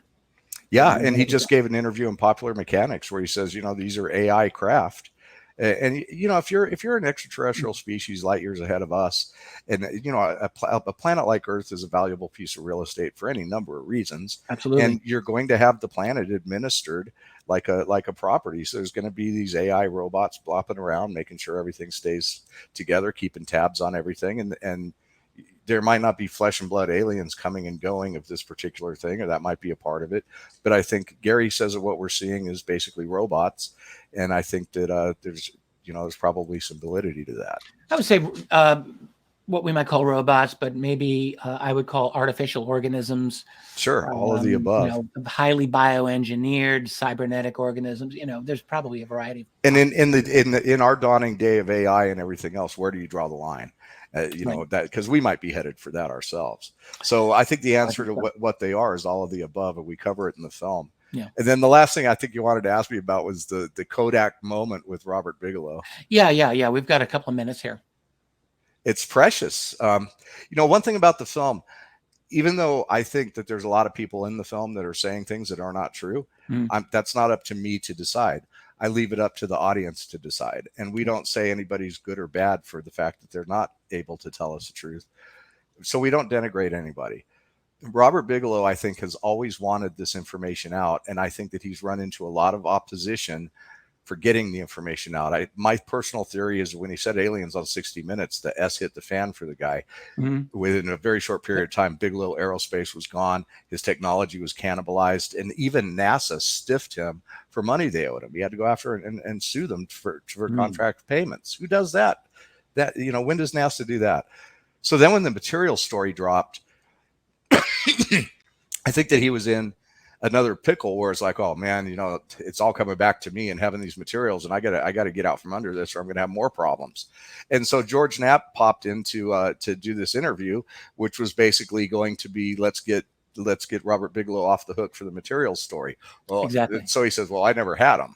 Yeah. And he just gave an interview in Popular Mechanics where he says, these are AI craft. And, if you're an extraterrestrial species light years ahead of us, and, a planet like Earth is a valuable piece of real estate for any number of reasons. Absolutely. And you're going to have the planet administered like a property. So there's going to be these AI robots flopping around, making sure everything stays together, keeping tabs on everything. And there might not be flesh and blood aliens coming and going of this particular thing, or that might be a part of it. But I think Gary says that what we're seeing is basically robots. And I think that there's probably some validity to that. I would say what we might call robots, but maybe I would call artificial organisms. Sure, all of the above. Highly bioengineered cybernetic organisms. There's probably a variety. And in our dawning day of AI and everything else, where do you draw the line? That because we might be headed for that ourselves. So I think the answer to what they are is all of the above, and we cover it in the film. Yeah. And then the last thing I think you wanted to ask me about was the Kodak moment with Robert Bigelow. Yeah. We've got a couple of minutes here. It's precious. One thing about the film, even though I think that there's a lot of people in the film that are saying things that are not true, that's not up to me to decide. I leave it up to the audience to decide. And we don't say anybody's good or bad for the fact that they're not able to tell us the truth. So we don't denigrate anybody. Robert Bigelow, I think, has always wanted this information out. And I think that he's run into a lot of opposition for getting the information out. My personal theory is when he said aliens on 60 Minutes, the S hit the fan for the guy. Mhm. Within a very short period of time, Bigelow Aerospace was gone. His technology was cannibalized, and even NASA stiffed him for money they owed him. He had to go after and sue them for contract payments. Who does that? When does NASA do that? So then when the material story dropped, I think that he was in another pickle where it's like, oh man, it's all coming back to me and having these materials, and I gotta get out from under this, or I'm gonna have more problems. And so George Knapp popped in to do this interview, which was basically going to be let's get Robert Bigelow off the hook for the materials story. Well, Exactly. so he says, well, I never had him,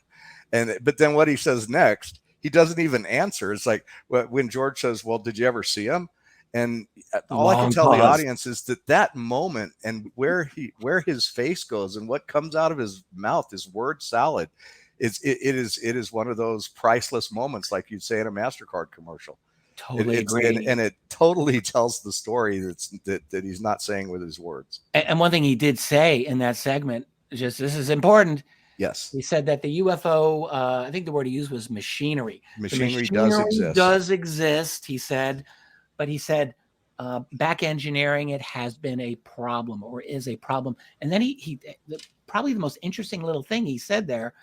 but then what he says next, he doesn't even answer. It's like when George says, well, did you ever see him? And all I can tell the audience is that moment and where his face goes and what comes out of his mouth, his word salad, it is one of those priceless moments, like you'd say in a MasterCard commercial. Totally agree. And it totally tells the story that he's not saying with his words. And one thing he did say in that segment, this is important. Yes. He said that the UFO, I think the word he used was machinery. Machinery does exist, he said. But he said, back engineering it has been a problem, or is a problem. And then probably the most interesting little thing he said there,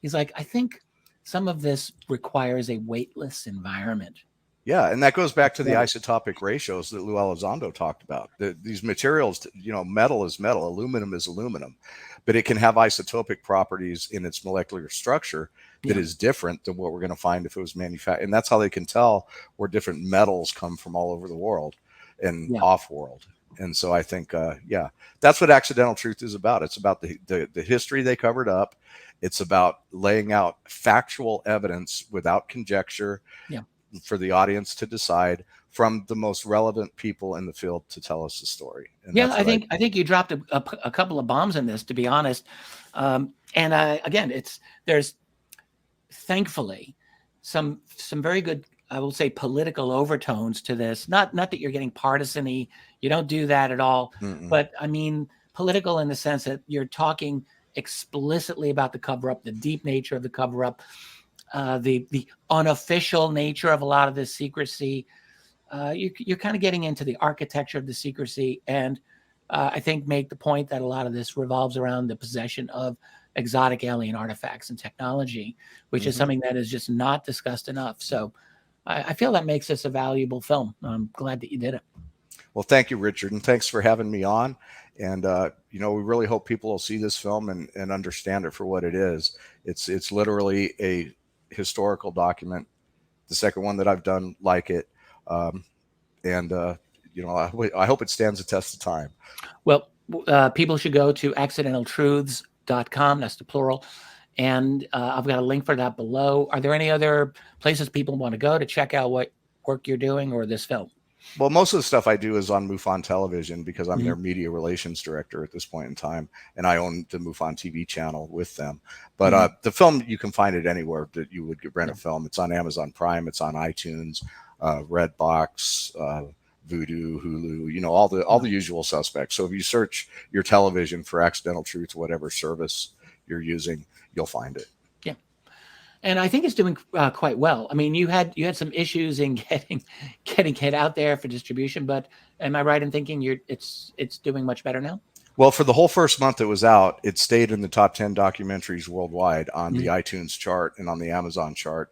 he's like, I think some of this requires a weightless environment. Yeah, and that goes back to the isotopic ratios that Lou Elizondo talked about. These materials, metal is metal, aluminum is aluminum, but it can have isotopic properties in its molecular structure that is different than what we're going to find if it was manufactured. And that's how they can tell where different metals come from all over the world and off-world. And so I think, that's what Accidental Truth is about. It's about the history they covered up. It's about laying out factual evidence without conjecture. Yeah. For the audience to decide from the most relevant people in the field to tell us the story. And I think you dropped a couple of bombs in this, to be honest. Again, there's thankfully some very good, I will say, political overtones to this. Not that you're getting partisan-y. You don't do that at all. Mm-mm. But I mean, political in the sense that you're talking explicitly about the cover-up, the deep nature of the cover-up, the unofficial nature of a lot of this secrecy. You're kind of getting into the architecture of the secrecy, and I think make the point that a lot of this revolves around the possession of exotic alien artifacts and technology, which is something that is just not discussed enough. So I feel that makes this a valuable film. I'm glad that you did it. Well, thank you, Richard, and thanks for having me on. And we really hope people will see this film and understand it for what it is. It's literally a historical document, the second one that I've done like it, I hope it stands the test of time. Well, people should go to accidentaltruths.com. That's the plural, and I've got a link for that below. Are there any other places people want to go to check out what work you're doing or this film? Well, most of the stuff I do is on MUFON Television because I'm their media relations director at this point in time, and I own the MUFON TV channel with them. But the film, you can find it anywhere that you would rent a film. It's on Amazon Prime, it's on iTunes, Redbox, Vudu, Hulu, all the usual suspects. So if you search your television for Accidental Truth, whatever service you're using, you'll find it. And I think it's doing quite well. I mean, you had some issues in getting it out there for distribution, but am I right in thinking it's doing much better now? Well, for the whole first month it was out, it stayed in the top 10 documentaries worldwide on the iTunes chart and on the Amazon chart,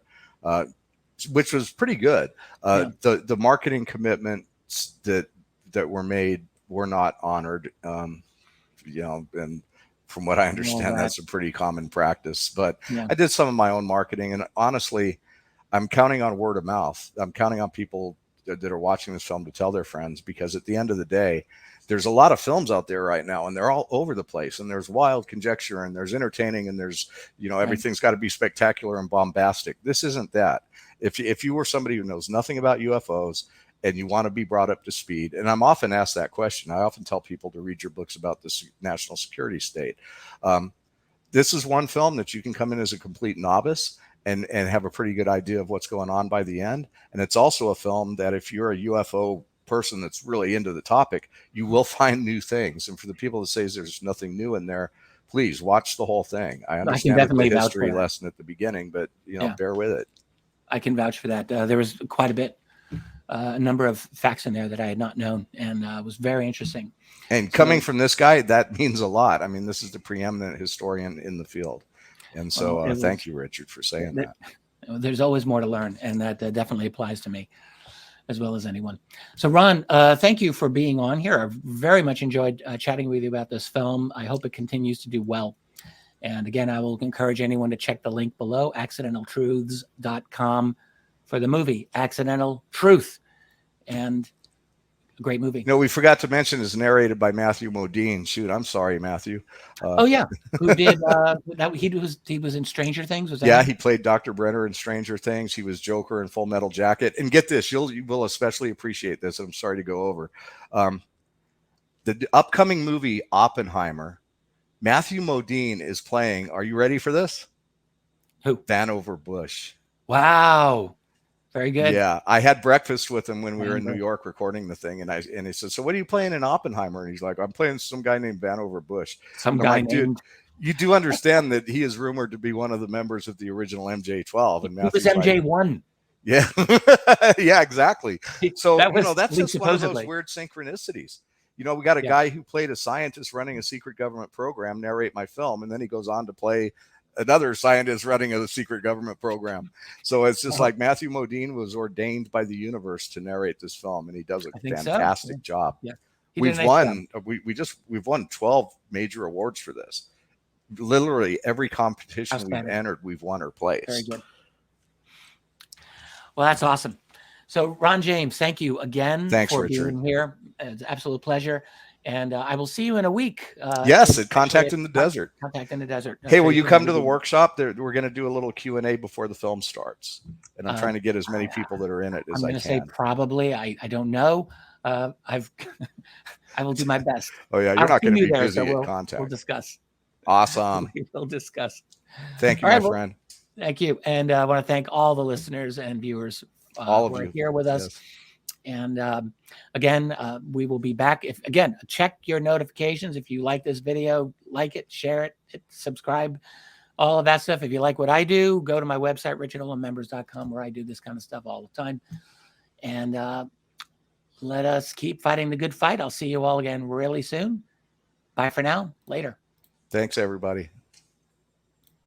which was pretty good. The marketing commitments that were made were not honored, and from what I understand, that's a pretty common practice. But I did some of my own marketing, and honestly, I'm counting on word of mouth. I'm counting on people that are watching this film to tell their friends, because at the end of the day, there's a lot of films out there right now, and they're all over the place, and there's wild conjecture, and there's entertaining, and there's, everything's got to be spectacular and bombastic. This isn't that. If you were somebody who knows nothing about UFOs, and you want to be brought up to speed. And I'm often asked that question. I often tell people to read your books about the national security state. This is one film that you can come in as a complete novice and have a pretty good idea of what's going on by the end. And it's also a film that if you're a UFO person that's really into the topic, you will find new things. And for the people that say there's nothing new in there, please watch the whole thing. I I can understand the definitely vouch for history that. lesson at the beginning, but Yeah. bear with it. I can vouch for that. There was quite a bit, a number of facts in there that I had not known, and it was very interesting. And coming from this guy, that means a lot. I mean, this is the preeminent historian in the field. And so thank you, Richard, for saying that. There's always more to learn, and that definitely applies to me as well as anyone. So Ron, thank you for being on here. I've very much enjoyed chatting with you about this film. I hope it continues to do well. And again, I will encourage anyone to check the link below, accidentaltruths.com, for the movie Accidental Truth. And a great movie. We forgot to mention it's narrated by Matthew Modine. Shoot, I'm sorry, Matthew. Oh yeah, who did that? He was in Stranger Things. Was that? Yeah, him? he played Dr. Brenner in Stranger Things. He was Joker in Full Metal Jacket. And get this, you will especially appreciate this. I'm sorry to go over the upcoming movie Oppenheimer. Matthew Modine is playing. Are you ready for this? Who? Vannevar Bush. Wow. Very good. Yeah, I had breakfast with him when we were in New York recording the thing, and he said, "So what are you playing in Oppenheimer?" And he's like, "I'm playing some guy named Vannevar Bush." Some guy named. Dude, you do understand that he is rumored to be one of the members of the original MJ-12, and Matthew's was MJ1. Yeah, yeah, exactly. So that's just supposedly one of those weird synchronicities. We got a guy who played a scientist running a secret government program narrate my film, and then he goes on to play another scientist running a secret government program. So it's just like Matthew Modine was ordained by the universe to narrate this film, and he does a fantastic job. Yeah. We've won 12 major awards for this. Literally every competition we've entered, we've won or placed. Very good. Well, that's awesome. So Ron James, thank you again for being here. It's an absolute pleasure. And I will see you in a week. Yes, at Contact in the Desert. Contact in the Desert. Hey, will you come to the workshop? We're going to do a little Q&A before the film starts. And I'm trying to get as many people that are in it as I can. I'm going to say probably. I don't know. I will do my best. Oh, yeah. You're not going to be busy at Contact. We'll discuss. Awesome. We'll discuss. Thank you, my friend. Thank you. And I want to thank all the listeners and viewers all of who are you here with us. Yes. And again, we will be back. Check your notifications. If you like this video, like it, share it, subscribe, all of that stuff. If you like what I do, go to my website, richarddolanmembers.com, where I do this kind of stuff all the time. And let us keep fighting the good fight. I'll see you all again really soon. Bye for now. Later. Thanks, everybody.